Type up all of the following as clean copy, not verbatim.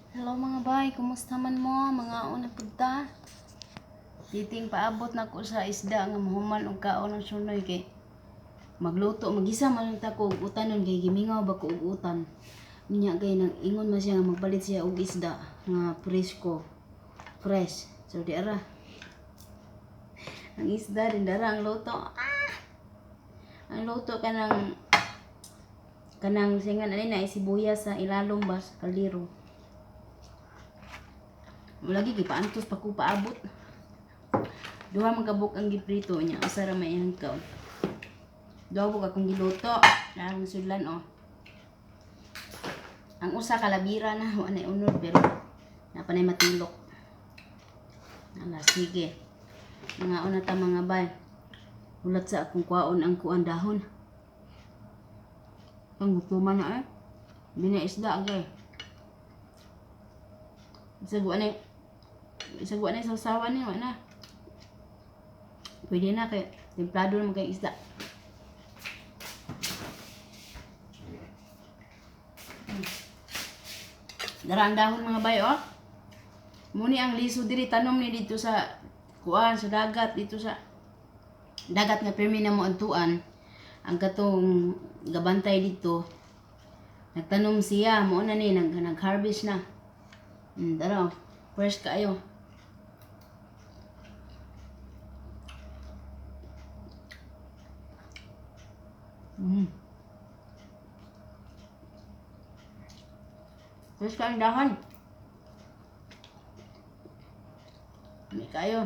Hello mga bay, kumusta man mo? Mga una punta. Titing paabot na ko sa isda nga mahuman og kaon ng sunoy kay magluto magisa man ta ko og utanon kay gimingaw ba ko og utan. Ninya kay nang ingon man siya nga magpalit siya og isda nga presko. Fresh. So di ara. Ang isda din dara ang luto. Ang luto kanang singan ani na sibuyas sa ilalom bas kaldero. Lagi gipaantos pa ko paabot. Duha magkabuk ang giprito niya. Usara may hangkaw. Duha buk akong giluto. Ang sudlan oh. Ang usa kalabira na. Anay unod pero napanay matilok. Ala sige. Mga una ta mga bay. Ulat sa akong kwaon ang kuan dahon. Ang gutuman na eh. Bina isda agay. Isagwa na sa sawa niyo na. Pwede na kay templado naman kay isda. Darang dahon mga bay oh. Muni ang liso diri tanom ni dito sa kuan sa dagat dito sa dagat nga permi na mo antuan. Ang katong gabantay dito nagtanom siya mo na ni nag-harvest na. Dara fresh kaayo. Fresh ka ang dahon. Hindi kayo.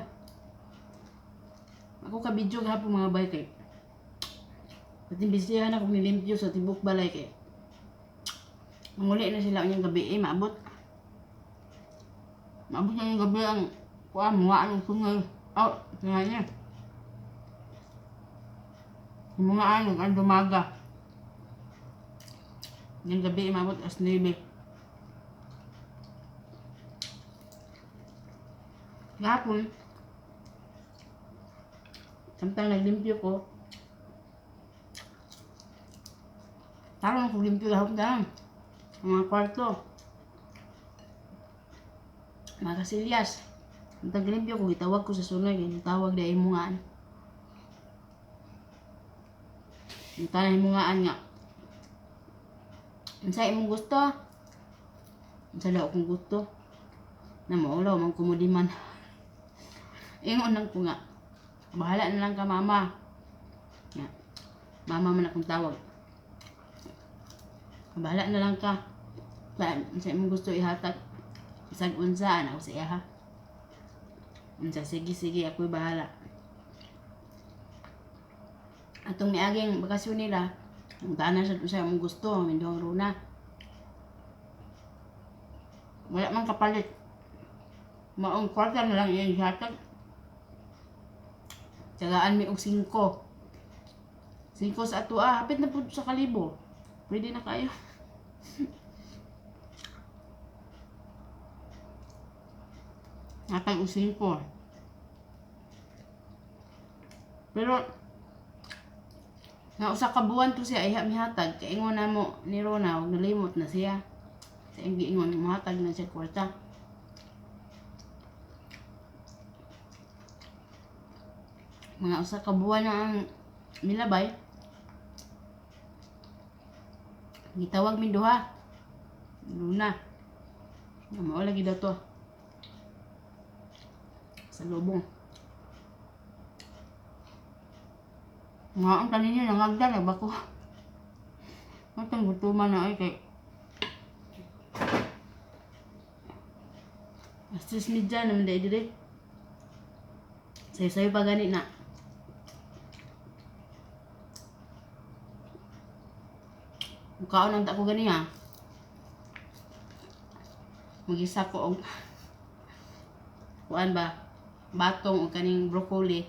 Ako ka-video gahapon mga bay kay. Pati bisihan ako nilimpyo sa tibok balay kay. Manguli na sila unyang gabi maabot. Maabot na yung gabi ang kuan mga anong sungay. Oh, tingnan niya. Yung mga anong ang dumaga. Yung gabi maabot as 9. Gapon, samtang naglimpyo ko, tarong ko limpyo lahok na mga kwarto, mga kasilyas. Samtang limpyo ko, itawag ko sa sunay, itawag na imungaan. Ito na imungaan nga. Sa imong gusto, sa daw kong gusto, na maulaw, mang kumudiman. Ingon lang ko nga, bahala na lang ka mama. Ya. Mama man akong tawag. Bahala na lang ka. Sa imong gusto ihatag. Isag unsaan ako sa iya ha. Unsa sige ako'y bahala. Atong niaging bakasyon nila, ang tanan sa imong gusto, minduang runa. Wala man kapalit. Maong kwarta na lang iyang ihatag. Tsagaan mi og 5. 5 sa ato hapit na pud sa kalibo. Pwede na kayo. Hatag og 5. Pero nga usa ka buwan to siya iha mihatag kay ingon na mo ni Rona og nalimot na siya. Sa ingon mahatag na siya kwarta. Mga usa ka buwan na ang milabay. Gitawag mi duha. Luna. Mao lagi daw to. Sa lubong. Nga ang tanin niya nangagda na ba ko? Matang gutuman na ay kay. Astis midya naman dahil dire. Sayo-sayo pa ganit na. Mukaon ang tako gani ha. Magisa ko og kuan ba? Batong o kaning broccoli.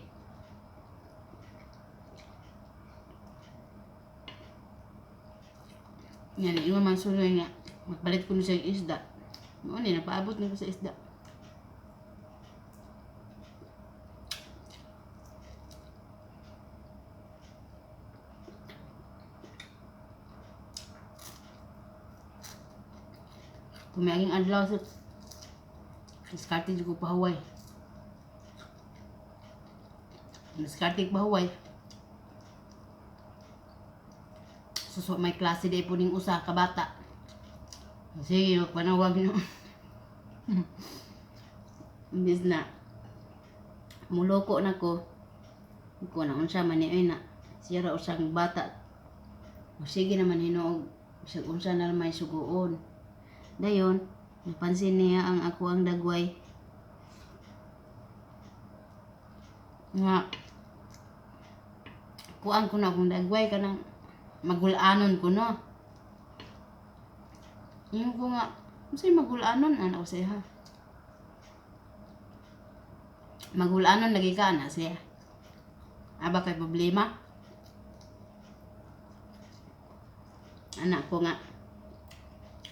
Yan, yung man suloy nga. Magpalit ko na siya isda. Noon napaabot na ko sa isda. Tumaging adlaw sa diskarte jud ko pahuway. Diskarte ko pahuway. So may klase day po ning usa ka bata. Sige, magpanawag no. Imbis na muloko na ko. Kung na unsa man ni na. Siya ra usang bata. O sige naman hinuog. Bisag unsa na may suguon. Dayon, napansin niya ang ako ang dagway. Nga, kuang ko na akong dagway ka nang magulanon ko no. Yung ko nga, masay magulanon, anak ko siya ha. Magulanon lagi ka na siya. Aba kay problema. Anak ko nga.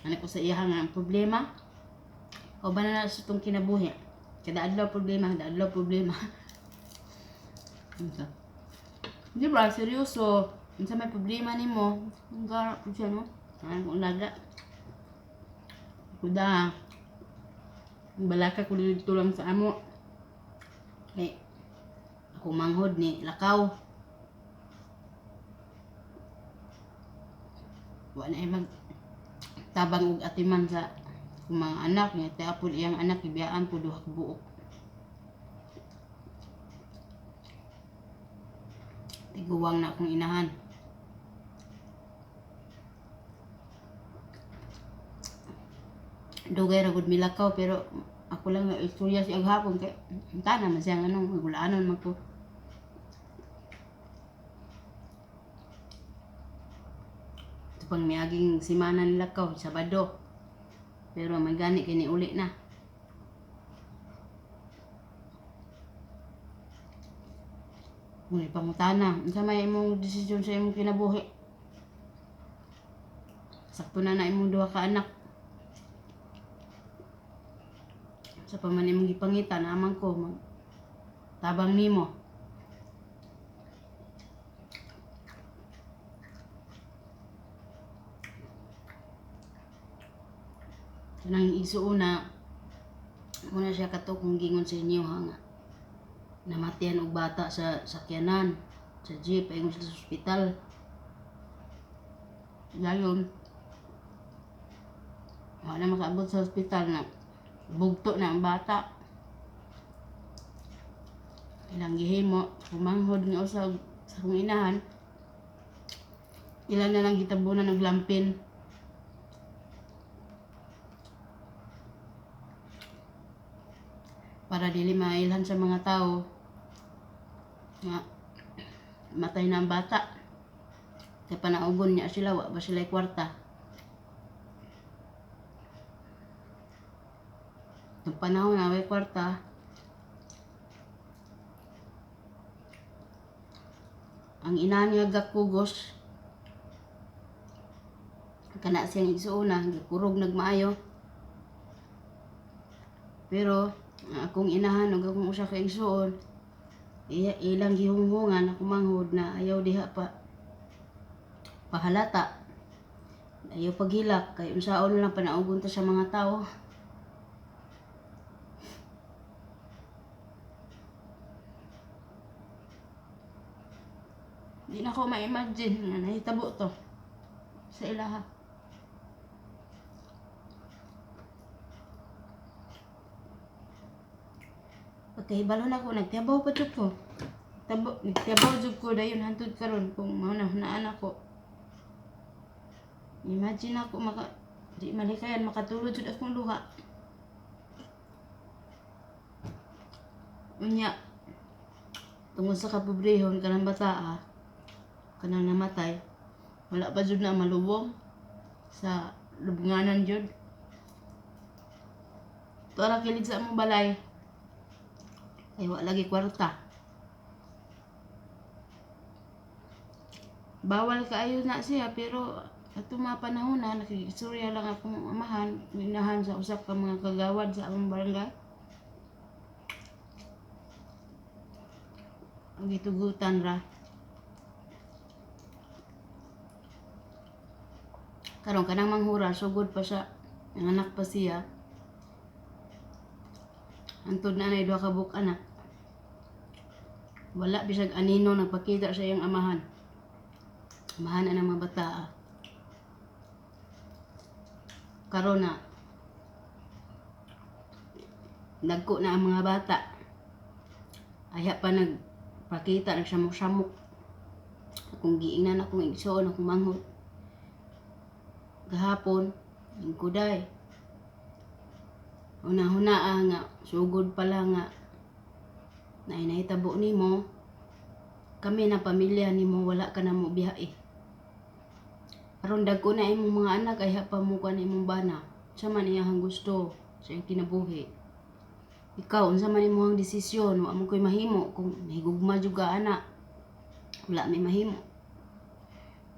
Anak ko sa iya nga ang problema. O ba na sa itong kinabuhi? Kada adlaw problema, kada adlaw problema. Di ba, seryoso. Minsan may problema ni mo. Ang garap ko siya, no? Ang ulaga. Kuda. Ang balaka ko dito lang sa amo. Okay. Ako manghod ni lakaw. Wala ay tabang og atiman sa mga anak niya. Tapos iyang anak, ibiyaan po duha ka buok. Tiguwang na akong inahan. Dugay ra gud milakaw pero ako lang nga istorya siya hapon kay tana man siya anong magulaanon man ko. Ito pang miaging simana nilakaw Sabado. Pero may gani kini uli na. Ngunit pangutana, unsa may imong desisyon sa imong kinabuhi? Sakto na imong duha ka anak. Sa paman imong gipangitan amang ko tabang nimo. Kanang isuuna muna siya kato kung gingon sa inyo nga namatian og bata sa sakyanan sa jeep ay sa ospital. Dayon wala makaabot sa ospital na bugto na ang bata. Ilang gihimo, pumanghod nga usag sa kong inahan. Ilan na lang gitabunan naglampin. Para dili mailhan sa mga tao nga matay na ang bata. Kaya panaugon niya sila, wa ba sila kwarta. Yung panahon na may kwarta, ang ina niya gakugos, kana siyang isuuna, gikurog nagmaayo. Pero, akong inahan, o akong usa ka igsuon, ilang gihunghungan, ako manghod na ayaw diha pa pahalata. Ayaw paghilak, kay unsaon lang panaugon ta sa mga tao. Di na ko ma-imagine nga nahitabo to sa ilaha. Pagkahibalo na ko, nagtiabaw pa jud ko. Nagtiabaw jud ko dayon hantud karon kung mauna-hunaan ako. Imagine ako di malikayan makatulog jud akong luha. Unya tungod sa kapobrehon kanang bata kanang namatay, wala pa jud na malubong sa lubnganan jud. Tuara kilig sa among balay. Ay wala lagi kwarta. Bawal kaayo na siya pero ato mga panahon na nakikisurya lang akong amahan, minahan sa usap ka mga kagawad sa among barangay. Ang gitugutan ra. Karon kanang manghura sugod pa sa Nanganak pa siya. Antod na nay duha ka buok anak. Wala bisag anino nagpakita sa iyang amahan. Amahan na ng mga bata. Karon na nagko na ang mga bata. Aya pa nagpakita, nagsamok-samok. Akong giingnan akong igsoon, akong manghod. Gahapon, ang kuday. Una-hunaa nga, sugod pala nga. Nainahitabo ni mo. Kami na pamilya ni mo, wala ka na mo biyahe. Aron dagko na imong mga anak, ay pa mo ka na imong bana. Sa man iyahang gusto, sa iyang kinabuhi. Ikaw, unsa man imong desisyon, wa mo ko'y mahimo kung nahigugma jud ka ana. Wala may mahimo.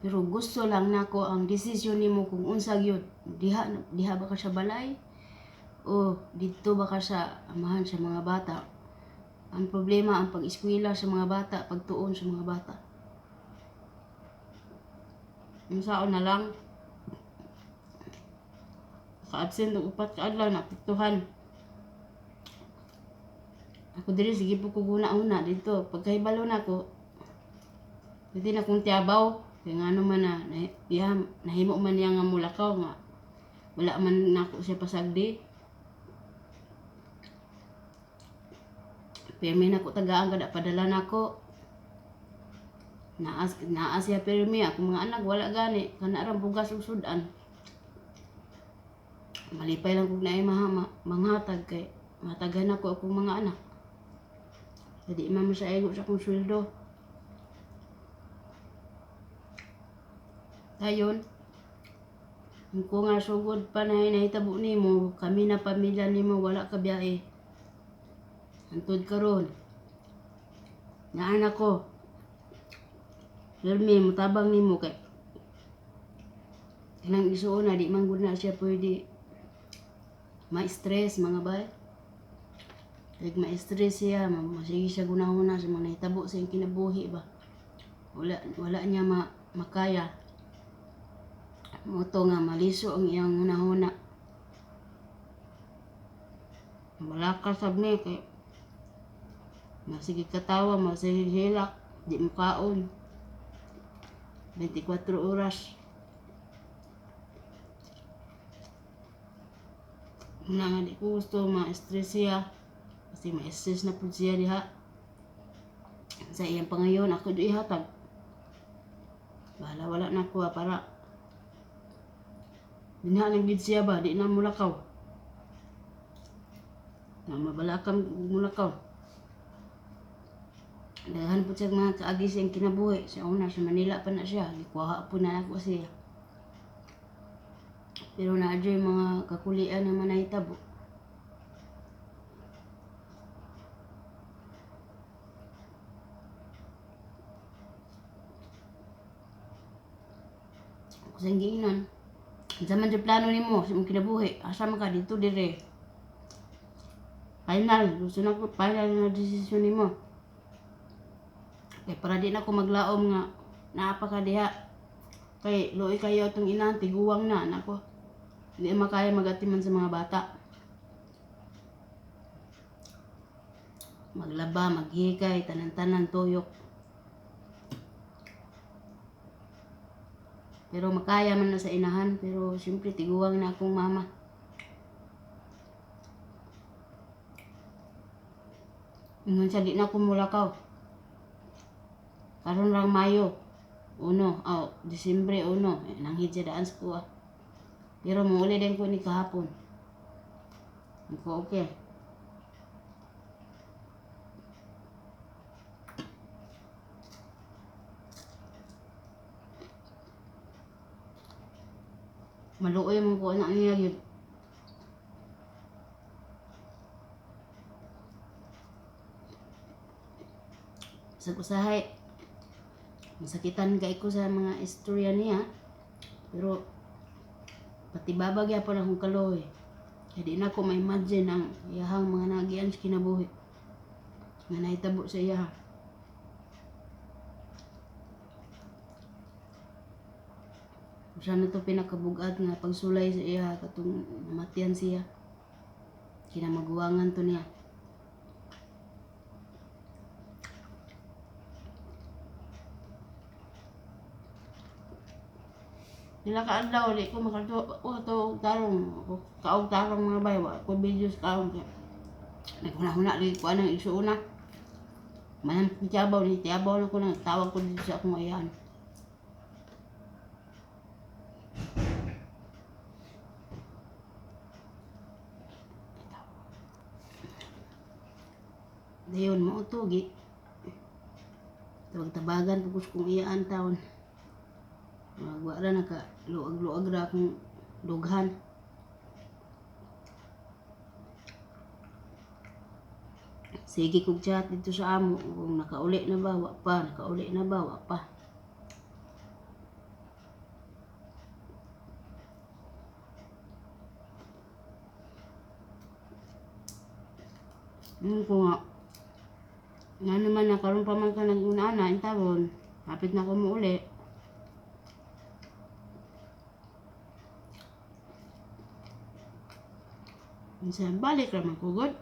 Pero gusto lang nako ang desisyon nimo kung unsa gyud. Diha ba ka sa balay? O dito ba ka sa amahan sa mga bata? Ang problema ang pag-eskwela sa mga bata, pagtuon sa mga bata. Unsaon na lang ka-absent og 4 ka adlaw na piktuhan. Ako diri sige po ko guna-una dito. Pagkahibalo na ko, pwede na kong tiyabaw. Kaya nga naman nahimo man niya nga mulakaw nga. Wala man nako siya pasagdi. Permi na ko tagaan kada padala nako. Naas siya permi. Ako mga anak wala gani. Kanarang bugas ug sudan. Malipay lang kog naay manghatag kay mataghan ako akong mga anak. Jadi mama sa ego sa kong sweldo. Dayon, kung nga sugod pa na nahitabo nimo, kami na pamilya nimo wala ka biyahe. Antod karon. Na anak ko. Lermi mutabang nimo kay kanang isuon na di man gud na siya pwede ma-stress mga bay. Like ma-stress siya, masige siya gunahuna sa mga nahitabo sa iyang kinabuhi ba. Wala niya makaya. Moto nga maliso ang iyang hunahuna. Malakas sab ni kay masige katawa, masige hilak, di mukaon. 24 oras. Una nga di ko gusto ma-stress siya. Kasi ma-stress na po siya diha. Sa iyang pangayon, ako do ihatag. Wala na ko para dinha nagbid siya ba, di na mulakaw. Na mabalakam mulakaw. Daghan po siya mga kaagi siyang kinabuhi. Sa una, sa Manila pa na siya. Gikuha po na ako siya. Pero na-adyo yung mga kakulian naman na hitabo. Kusang giinan. Zaman sa plano ni mo, sa mong kinabuhi. Asa man ka dito dire. Final. Gusto na ko final na desisyon ni mo. Kaya para di na ako maglaom nga naapa ka diha. Kay loy kayo itong inan, tiguwang na. Nako. Hindi makaya magatiman sa mga bata. Maglaba, maghikay, tanan-tanan, tuyok. Pero makaya man na sa inahan. Pero siyempre tiguwang na akong mama. Ngunit sa di na akong mulakaw. Karon lang Mayo. Disyembre 1. Nanghid siya daan sa kuha. Pero muli din ko ni kahapon. Ako okay. Maluoy mo ko anak niya yun. Sa kusahay. Masakitan kay ko sa mga istorya niya. Pero pati babag yapon akong kaloy. Kaya di na ako ma-imagine ang iyahang mga nagian sa kinabuhi. Nga nahitabo sa iya. siya na to pinakabugat nga pagsulay sa iya katong namatian siya. Kinamaguwangan to niya. Nila kaadlaw, di ko makatuwa tarong. Kaog tarong mga bay, wa ko videos kaog. Naghuna-huna, di ko anang isuuna. Manang tiyabaw ni tiyabaw na ko na tawag ko dito sa akong ayan. Dayon mo to gi. Tabag-tabagan pagkus kong iyaan taon. Magwa ra naka luag-luag ra akong dughan. Sige kog chat dito sa amo kung nakauli na ba, wa pa, nakauli na ba, wa pa. Ko nga, nga naman na karon pa man ka nag-una-ana, intaron, hapit na ko mo uli. Minsan, balik naman ko, God.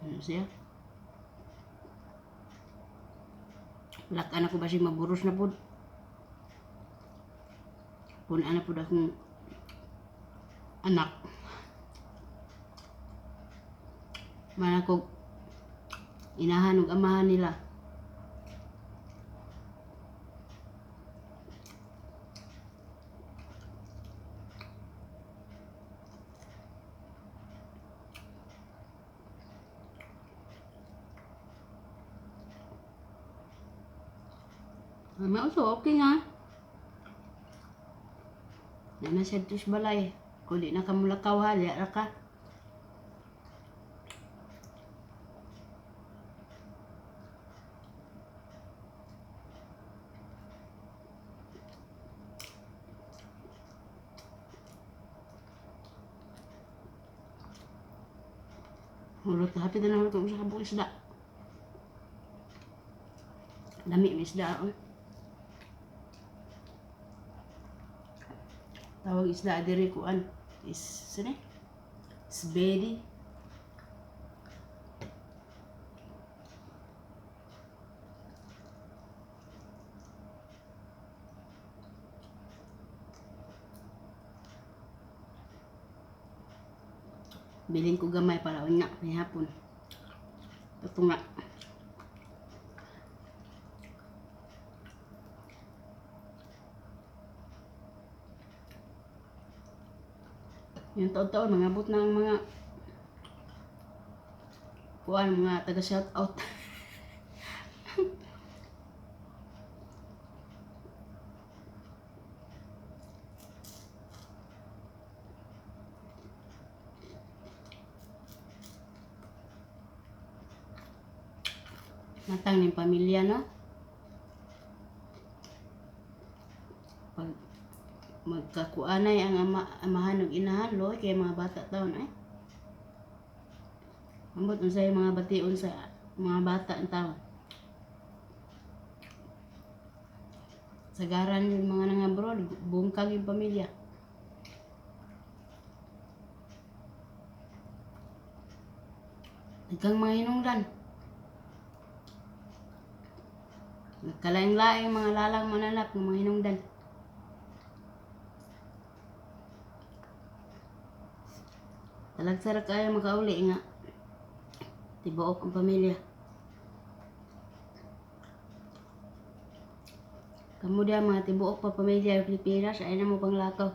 Ano siya? Lakan ako ba siya maburos na po? Punaan na po akong anak. Manakog inahan ug amahan nila. Mauso, okay nga. Na siya tus balay. Kung di na ka mulakaw ha, liya ra ka. Hulot na hapit na hulot ko sa kabuk isda. Dami may isda. Tawag isda diri kuan is sini sbedi. Bilin ko gamay para unya may hapon. Ito nga. Yung taon-taon, mangabot ng mga kuan, mga taga-shout out. Matang ng pamilya, no? Pag magkakuanay ang amahan ug inahan, loy kay mga bata taon ay. Ambot unsay mga bation sa mga bata ang taon. Sagaran yung mga nangabroad, bungkag yung pamilya. Nagkang mga hinungdan. Nagkalaing-laing mga lalang mananap ng mga hinungdan. Talagsara kayo makauli nga. Tibuok ang pamilya. Kamu dia mga tibuok pa pamilya ng Pilipinas ay na mo panglakaw.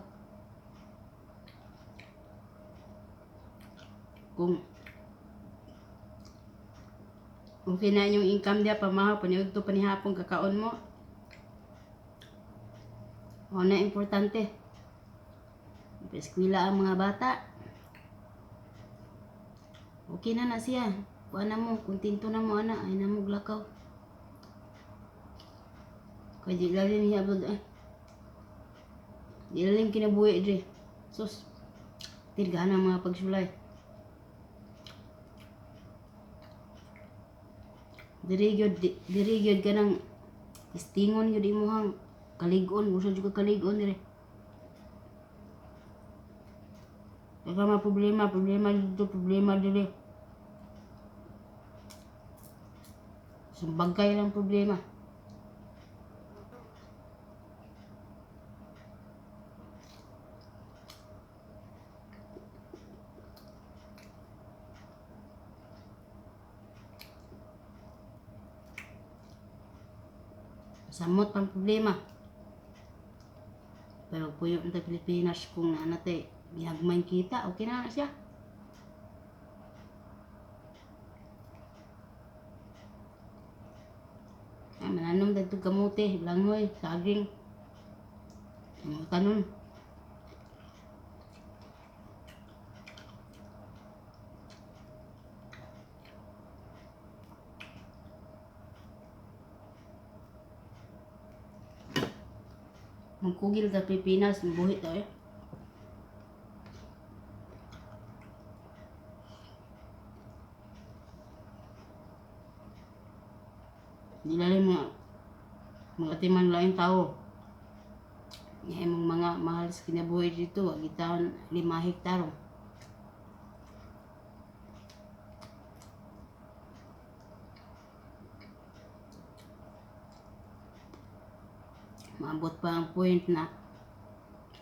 Kung okay na yung income dia pamahaw, paniud to panihapon kakaon mo. O na importante. Eskwela ang mga bata. Okay na siya. Kuha na mo, kuntinto na mo ana, ay na mo glakaw. Kaya di lalin niya abod eh. Di lalin kinabuhi dre. Sus, tirgahan ang mga pagsulay. Diri gyud ka ng istingon gyud imuhang kaligon, gusto juga kaligon dire. Daghang mga problema dito, problema dili. Sumbagay lang problema. Samot pang problema. Pero puyo ng Pilipinas kung anate, bihagman kita, okay na siya. Mananom dito kamote, langoy, saging. Mga tanon. Magkugil sa Pilipinas, mabuhi to eh. Nilalim mga timang laing tao. Nga imong mga mahal sa kinabuhi dito, wag itawon 5 hektaro. Maabot pa ang point na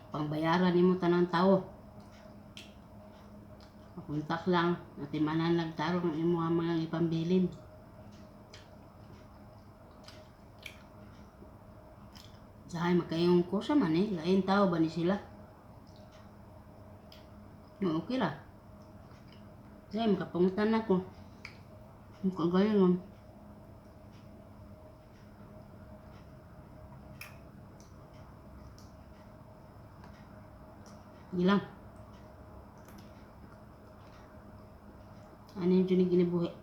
pangbayaran nimo tanang tao. Mapuntak lang, natimanan nagtarong ang imo ang mga ipambilin. Sahay makayong ko sa man eh, lain tao ba ni sila? No, okay lah. Sahay makapangutan ako. Makagayon. Gilang. Ano yung ginibuhi?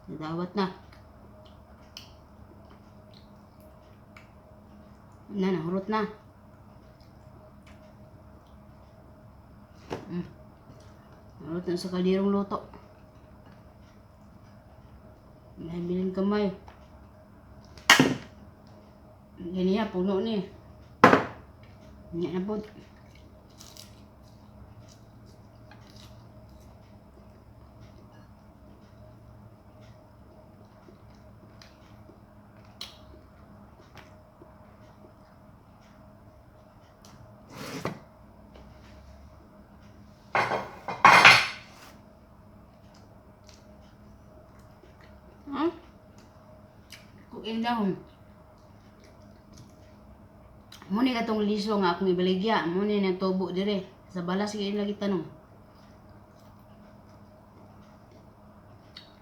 Nadawat na. Nahurot na. Nahurot na sa kalirong luto. Nahibilin kamay. Ganyan, puno ni. Ganyan na po. Kukin dahon. Muni katong liso nga akong ibaligya. Muni na tubo dire. Sa balas kayo lagi tanong.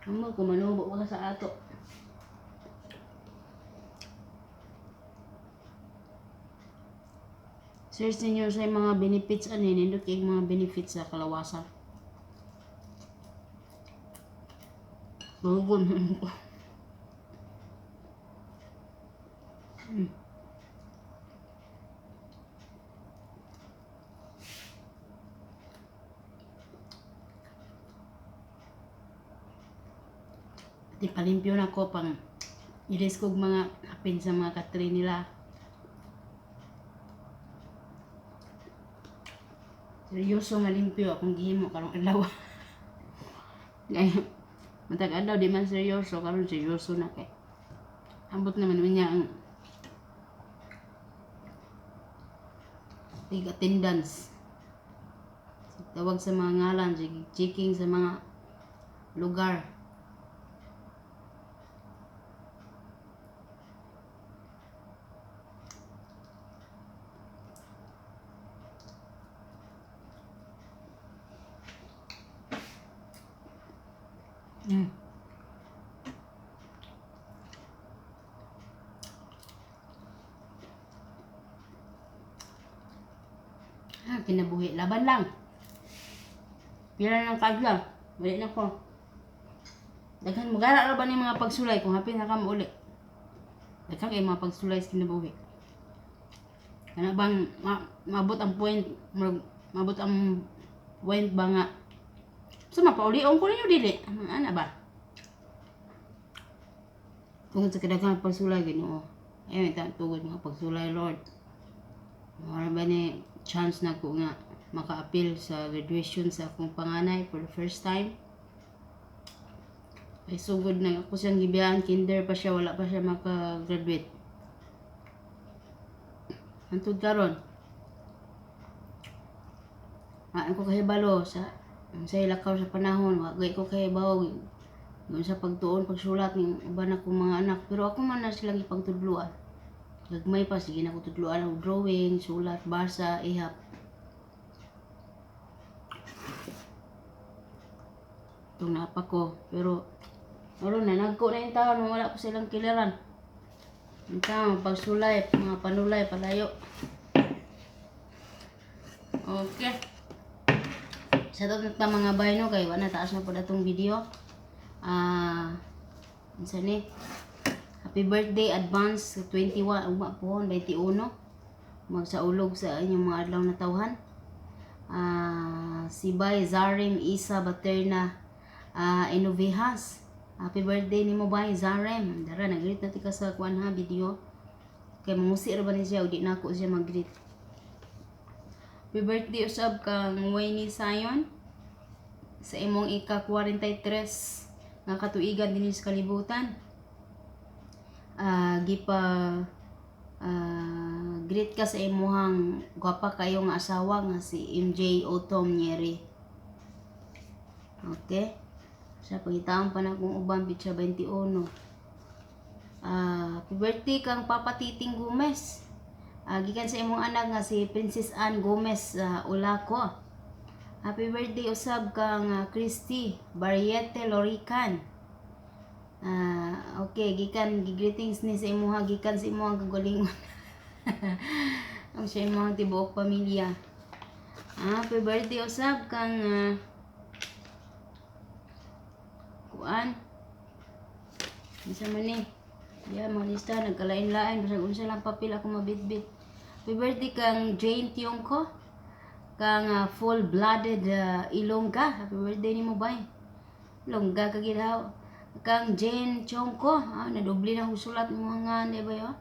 Amo kung manubo ka sa ato. Search ninyo sa mga benefits ani nindot kay mga benefits sa kalawasan. Bugon ko. Di palimpyo na ko pang ilis kog mga apin sa mga katri nila. Seryoso nga limpyo akong gihimo karong adlaw. Ngayon, matag adlaw di man seryoso karon seryoso na kay. Ambot naman niya ang attendance. Tawag sa mga ngalan, checking sa mga lugar. Kinabuhi, laban lang. Pila ng kadlaw, balik na ko. Daghan mo gara ra ba ni mga pagsulay kung hapin na ka mo uli. Daghan kay mga pagsulay sa kinabuhi. Kana bang mabot ang point, mabot ang point ba nga so mapaulion ko ninyo dili. Ana ba? Tungod sa kadaghang pagsulay Ginoo. Ayun ta tugod mga pagsulay Lord. Mara ba ni chance na ko nga maka-appeal sa graduation sa akong panganay for the first time. Ay sugod na ako siyang gibiyahan, kinder pa siya, wala pa siya maka-graduate. Antud karon. Ko kahibalo sa ilakaw sa panahon, wagay ko kahibaw doon sa pagtuon, pagsulat ng uban akong mga anak. Pero ako man na silang ipagtudluan. Gagmay pa, sige na ko tudluan ang drawing, sulat, basa, ihap. Itong napa ko. Pero, naroon na, nagko na yung taon, wala ko silang kiliran. Yung taon, pagsulay, mga panulay, palayo. Okay. Sa ito mga bayno, kay wala taas na po na itong video. Isa ni happy birthday advance 21 po 21 magsaulog sa inyong mga adlaw na tawhan. Si Bay Zarim Isa Baterna Inovihas, happy birthday nimo Bay Zarim. Dara nag-greet na tika sa kuan ha video kay mangusi ra ba ni siya o di na ako siya mag-greet. Happy birthday usab kang Wayne Sayon sa imong ika-43 nga katuigan dinhi sa kalibutan. Greet ka sa imuhang gwapa kayo nga asawa nga si MJ Otom Nyeri. Okay? Sa pangitaon pa na kung uban bitsa 21. Happy birthday kang Papa Titing Gomez. Gikan sa imong anak nga si Princess Ann Gomez Ulaco. Happy birthday usab kang Christy Barriete Lorican. Okay, gikan greetings ni sa imuha gikan sa imuhang kagalingon. Ang sa imuhang tibuok pamilya. Happy birthday usab kang kuan. Isa man ni. Ya, mga lista nagkalain-lain bisag unsa lang papel ako mabitbit. Happy birthday kang Jane Tiongko. Kang full-blooded Ilongga. Happy birthday ni mo bay. Ilongga ka gidaw. Kang Jane Chongko. Nadubli na husulat mo nga di ba yo?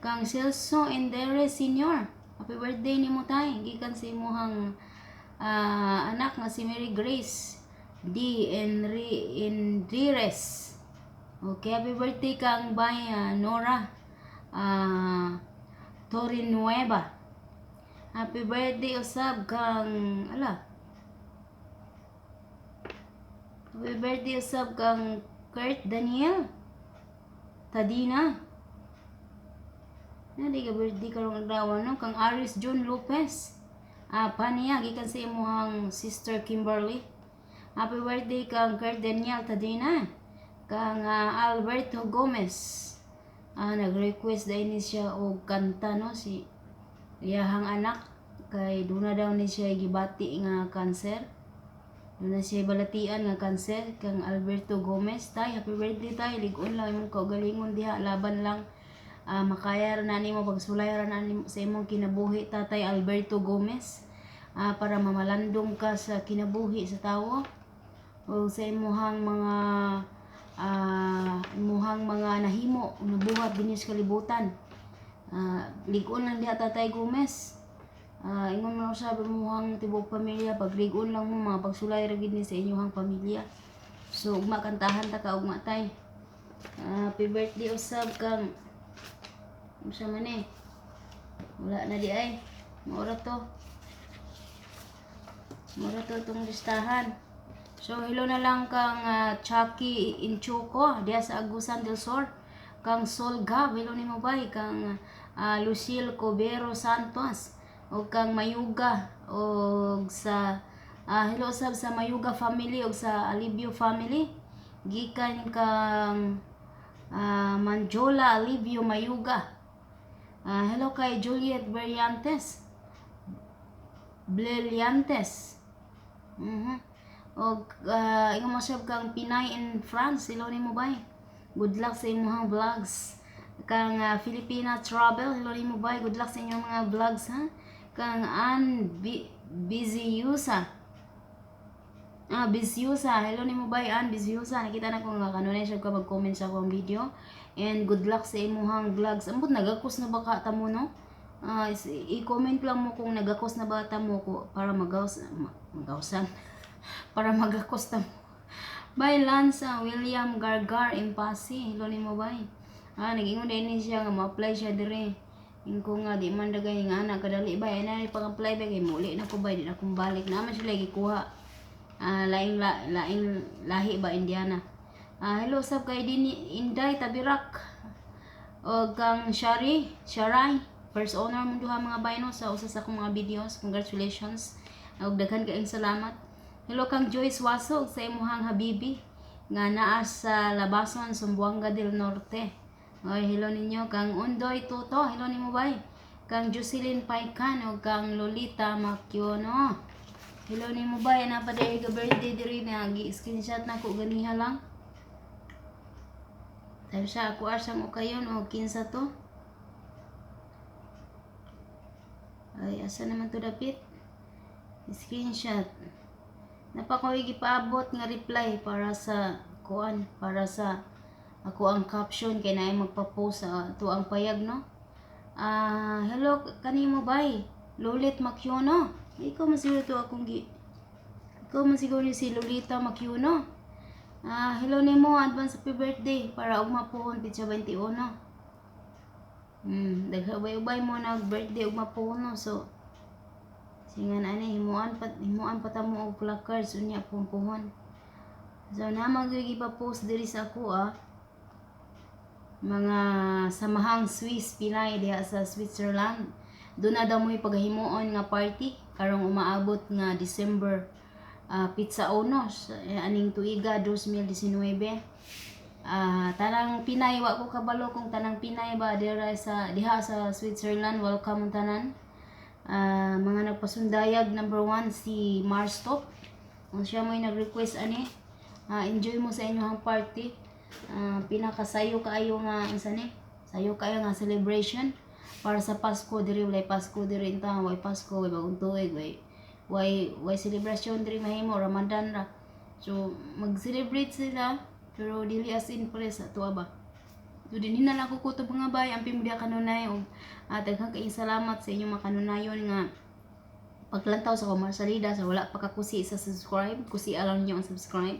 Kang Celso Endere Senior. Happy birthday ni mo tay. Gikan si imuhang anak nga si Mary Grace D. Endires. Okay, happy birthday kang bay Nora Torinueva. Happy birthday usab kang Happy birthday usab kang Kurt Daniel Tadina. Di ka birthday karong adlaw no kang Aris John Lopez. Paniya gikan sa imuhang sister Kimberly. Happy birthday kang Kurt Daniel Tadina. Kang Alberto Gomez. Nag-request dahil siya og kanta no si iyahang anak kay duna daw ni siya gibati nga cancer. Duna siya balatian nga cancer kang Alberto Gomez. Tay, happy birthday tay. Ligon lang imong kaugalingon diha, laban lang. Makaya ra na nimo pagsulay ra na nimo sa imong kinabuhi tatay Alberto Gomez. Para mamalandong ka sa kinabuhi sa tawo o sa imuhang mga nahimo nabuhat dinhi sa kalibutan. Ligon lang diha tatay Gomez. Ingon mo sa imuhang tibok pamilya, pagligon lang mo mga pagsulay ra gid ni sa inyong pamilya. So ugma kantahan ta ka ugma tay. Happy birthday usab kang unsa man eh. Wala na di ay. Maura to itong listahan. So hello na lang kang Chucky Inchuco diha sa Agusan del Sur. Kang Sol Gab, hello ni mo bay. Kang Lucille Cobero Santos. O kang Mayuga. O sa hello sab sa Mayuga family o sa Alivio family. Gikan kang Manjola Alivio Mayuga. Hello kay Juliet Brillantes. O ingon masab kang Pinay in France, hello ni mo bay. Good luck sa inyong vlogs. Kang Filipina Travel, hello ni mo bay. Good luck sa inyong mga vlogs ha. Kang Ann Biziusa. Biziusa, hello ni mo bay Ann Biziusa. Nakita na ko nga kanunay siya ka mag-comment sa akong video. And good luck sa inyong vlogs. Ambot nagakos na baka tamo no. I-comment lang mo kung nagakos na bata mo ko para magawsan para magakos ta mo. Bay Lanza William Gargar Impasi, hello nimo bay. Nag-ingon din siya nga ma-apply siya dire. Ingko nga di man dagay nga anak kadali bay na pag-apply bay kay muli na ko bay di na kong balik na man sila gikuha. Laing lahi ba Indiana. Hello sab kay Dini Inday Tabirak. O kang Sharai, first owner mo duha mga bay no sa usa sa akong mga videos. Congratulations. Ug daghan kaayong salamat. Hello kang Joyce Wasog sa imuhang habibi nga naa sa Labason, Zamboanga del Norte. Oy, hello ninyo kang Undoy Tuto, hello nimo bay. Kang Jocelyn Paikan o kang Lolita Macchiono. Hello nimo bay, na pa diri ka birthday diri na gi-screenshot na ko ganiha lang. Sabi siya ako arsang ukayon o kinsa to. Ay, asa naman to dapit? Screenshot. Napakoy gipaabot nga reply para sa kuan, para sa ako ang caption kay naay magpa-post sa tuang payag no. Hello kanimo bay, Lolit Macchiono. Ikaw man siguro to akong ikaw man siguro si Lolita Macchiono. Hello nimo, advance happy birthday para ugma pohon pitsa 21. Daghaway-ubay mo na birthday ugma pohon no. So singan ani himuan pa mo og placards unya pumpuhon. So na magigipa-post diri sa ako mga samahang Swiss Pinay diha sa Switzerland. Doon na daw mo paghimuon nga party karong umaabot nga December pizza onos aning tuiga 2019. Tanang Pinay wa ko kabalo kung tanang Pinay ba diha sa Switzerland. Welcome tanan. Mga nagpasundayag number 1 si Marstop. Kung siya mo'y nag-request ani, enjoy mo sa inyong party. Pinakasayo kaayo nga sayo kaayo nga celebration para sa Pasko diri. Walay Pasko diri ta, way Pasko, way bagong tuig, way celebration diri mahimo Ramadan ra. So mag-celebrate sila pero dili as in press ato ba. So dinhi na lang ko kutob mga bay, amping mo diha kanunay og daghang kay salamat sa inyong mga kanunayon nga paglantaw sa Marsalida sa wala pa ka kusi sa subscribe, kusi alam niyo ang subscribe.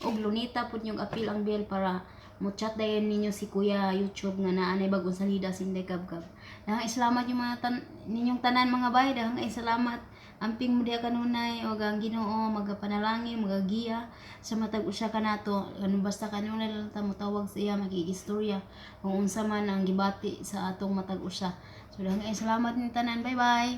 Og lunita pud yung apil ang bell para mo chat dayon ninyo si Kuya YouTube nga naanay bagong salida sinday kabkab. Daghang salamat yung mga ninyong tanan mga bay, daghang salamat. Amping mo diha kanunay og ang Ginoo magapanalangin, magagiya sa matag usa kanato. Ano basta kanunay lang ta mo tawag sa iya magigistorya kung unsa man ang gibati sa atong matag usa. So daghang salamat ni tanan. Bye bye.